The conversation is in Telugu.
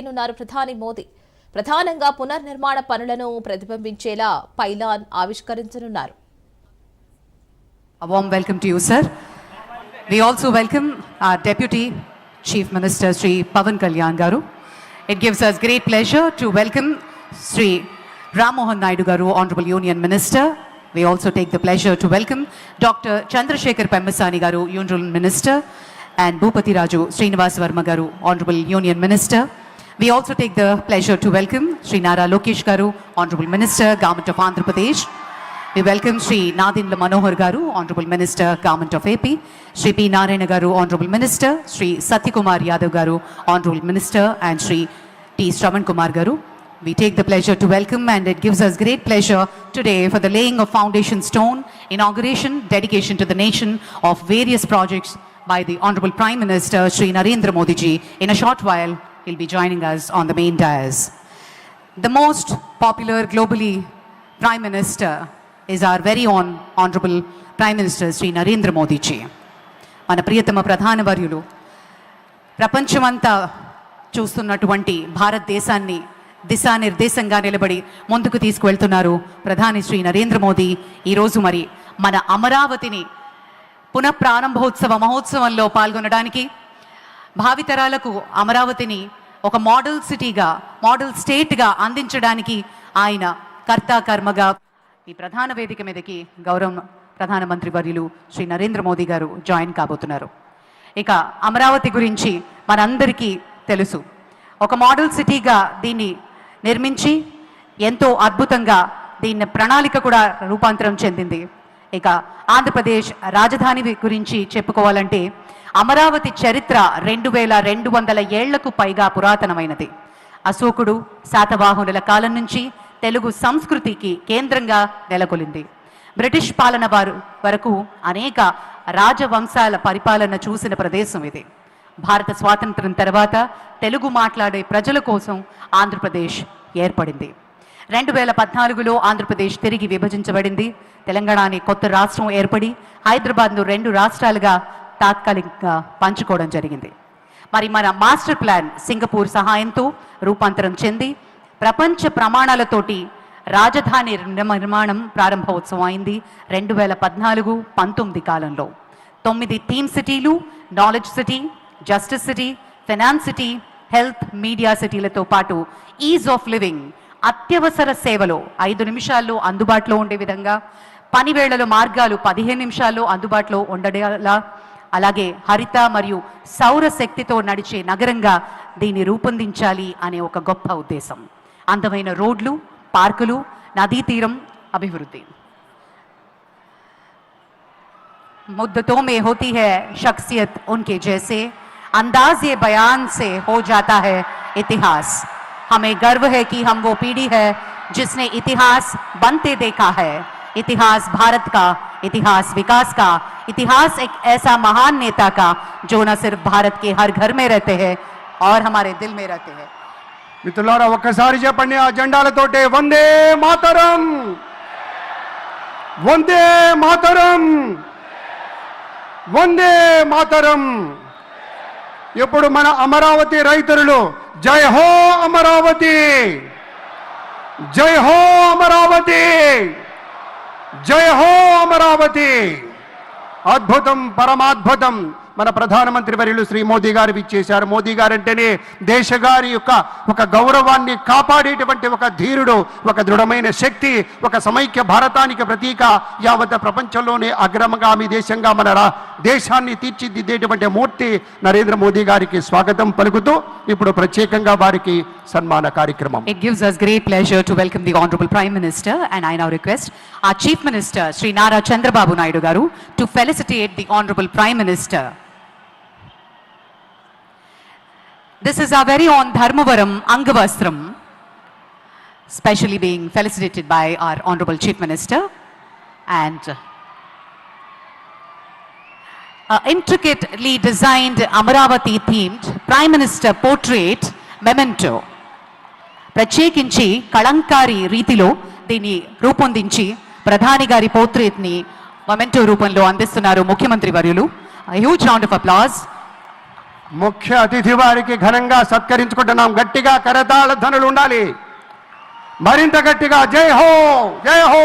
ప్రధాని మోదీ ప్రధానంగా పునర్నిర్మాణ పనులను ప్రతిబింబించేలా pylon ఆవిష్కరించనున్నారు. A warm welcome to you, sir. We also welcome our Deputy Chief Minister Sri Pavan Kalyan Garu. It gives us great pleasure to welcome Sri Ram Mohan Naidu Garu, Honorable Union Minister. We also take the pleasure to welcome Dr. Chandrasekhar Pemmasani Garu, Union Minister, and Bhupati Raju Srinivas Verma Garu, Honorable Union Minister. We also take the pleasure to welcome Sri Nara Lokesh Garu, Honorable Minister, Government of Andhra Pradesh. We welcome Sri Nadindra Manohar Garu, Honorable Minister, Government of AP, Sri P. Narayana Garu, Honorable Minister, Sri Satyakumar Yadav Garu, Honorable Minister, and Sri T. Shravan Kumar Garu. We take the pleasure to welcome, and it gives us great pleasure today for the laying of foundation stone, inauguration, dedication to the nation of various projects by the Honorable Prime Minister, Sri Narendra Modi ji. In a short while, he'll be joining us on the main dais. The most popular globally Prime Minister is our very own Honorable Prime Minister Sri Narendra Modi ji. మన ప్రియతమ ప్రధాన వర్యులు ప్రపంచమంతా చూస్తున్నటువంటి భారతదేశాన్ని దిశానిర్దేశంగా నిలబడి ముందుకు తీసుకువెళ్తున్నారు ప్రధాని శ్రీ నరేంద్ర మోదీ. ఈరోజు మరి మన అమరావతిని పునఃప్రారంభోత్సవ మహోత్సవంలో పాల్గొనడానికి, భావితరాలకు అమరావతిని ఒక మోడల్ సిటీగా, మోడల్ స్టేట్గా అందించడానికి ఆయన కర్తా కర్మగా ఈ ప్రధాన వేదిక మీదకి గౌరవ ప్రధానమంత్రి వర్యులు శ్రీ నరేంద్ర మోదీ గారు జాయిన్ కాబోతున్నారు. ఇక అమరావతి గురించి మనందరికీ తెలుసు. ఒక మోడల్ సిటీగా దీన్ని నిర్మించి ఎంతో అద్భుతంగా దీన్ని ప్రణాళిక కూడా రూపాంతరం చెందింది. ఇక ఆంధ్రప్రదేశ్ రాజధాని గురించి చెప్పుకోవాలంటే అమరావతి చరిత్ర 2200 ఏళ్లకు పైగా పురాతనమైనది. అశోకుడు, శాతవాహనుల కాలం నుంచి తెలుగు సంస్కృతికి కేంద్రంగా నెలకొలింది. బ్రిటిష్ పాలన వరకు అనేక రాజవంశాల పరిపాలన చూసిన ప్రదేశం ఇది. భారత స్వాతంత్ర్యం తర్వాత తెలుగు మాట్లాడే ప్రజల కోసం ఆంధ్రప్రదేశ్ ఏర్పడింది. 2014లో ఆంధ్రప్రదేశ్ తిరిగి విభజించబడింది. తెలంగాణ అనే కొత్త రాష్ట్రం ఏర్పడి హైదరాబాద్ను 2 రాష్ట్రాలుగా తాత్కాలికంగా పంచుకోవడం జరిగింది. మరి మన మాస్టర్ ప్లాన్ సింగపూర్ సహాయంతో రూపాంతరం చెంది ప్రపంచ ప్రమాణాలతోటి రాజధాని నిర్మాణం ప్రారంభోత్సవం అయింది 2014-19 కాలంలో. 9 థీమ్ సిటీలు, knowledge city, justice city, finance city, health, media సిటీలతో పాటు ఈజ్ ఆఫ్ లివింగ్, అత్యవసర సేవలు 5 నిమిషాల్లో అందుబాటులో ఉండే విధంగా, పనివేళల మార్గాలు 15 నిమిషాల్లో అందుబాటులో ఉండేలా, అలాగే హరిత మరియు సౌర శక్తితో నడిచే నగరంగా దీన్ని రూపొందించాలి అనే ఒక గొప్ప ఉద్దేశం. అందమైన రోడ్లు, పార్కులు, నదీ తీరం అభివృద్ధి. मुद्दतों में होती है शख्सियत उनके जैसे, अंदाज ये बयान से हो जाता है इतिहास. हमें गर्व है कि हम वो पीढ़ी है जिसने इतिहास बनते देखा है. इतिहास भारत का, इतिहास विकास का, इतिहास एक ऐसा महान नेता का जो न सिर्फ भारत के हर घर में रहते हैं और हमारे दिल में रहते हैं. మిత్రులారా ఒక్కసారి చెప్పండి ఆ జెండాలతోటే వందే మాతరం, వందే మాతరం, వందే మాతరం. ఇప్పుడు మన అమరావతి రైతులు జై హో అమరావతి, జై హో అమరావతి, జై హో అమరావతి. అద్భుతం, పరమాద్భుతం. మన ప్రధానమంత్రి వర్యులు శ్రీ మోదీ గారు ఇచ్చేశారు. మోదీ గారు అంటేనే దేశగారి యొక్క ఒక గౌరవాన్ని కాపాడేటువంటి ఒక ధీరుడు, ఒక దృఢమైన శక్తి, ఒక సమైక్య భారతానికి ప్రతీక, యావత్ ప్రపంచంలోనే అగ్రగామి దేశంగా మన దేశాన్ని తీర్చిదిద్దేటువంటి మూర్తి నరేంద్ర మోదీ గారికి స్వాగతం పలుకుతూ ఇప్పుడు ప్రత్యేకంగా వారికి సన్మాన కార్యక్రమం. It gives us great pleasure to welcome the Honorable Prime Minister, and I now request our Chief Minister Sri Nara Chandrababu Naidu Garu to felicitate the Honorable Prime Minister. This is our very own Dharmavaram Angavastram, specially being felicitated by our Honorable Chief Minister, and intricately designed Amaravati themed Prime Minister portrait memento. ప్రత్యేకించి కళంకారి రీతిలో దీన్ని రూపొందించి ప్రధాని గారి పోర్ట్రేట్ని మొమెంటో రూపంలో అందిస్తున్నారు ముఖ్యమంత్రి వర్యులు. A huge round of applause. ముఖ్య అతిథి వారికి ఘనంగా సత్కరించుకుంటున్నాం. గట్టిగా కరతాళ ధ్వనులు ఉండాలి, మరింత గట్టిగా. జై హో, జై హో.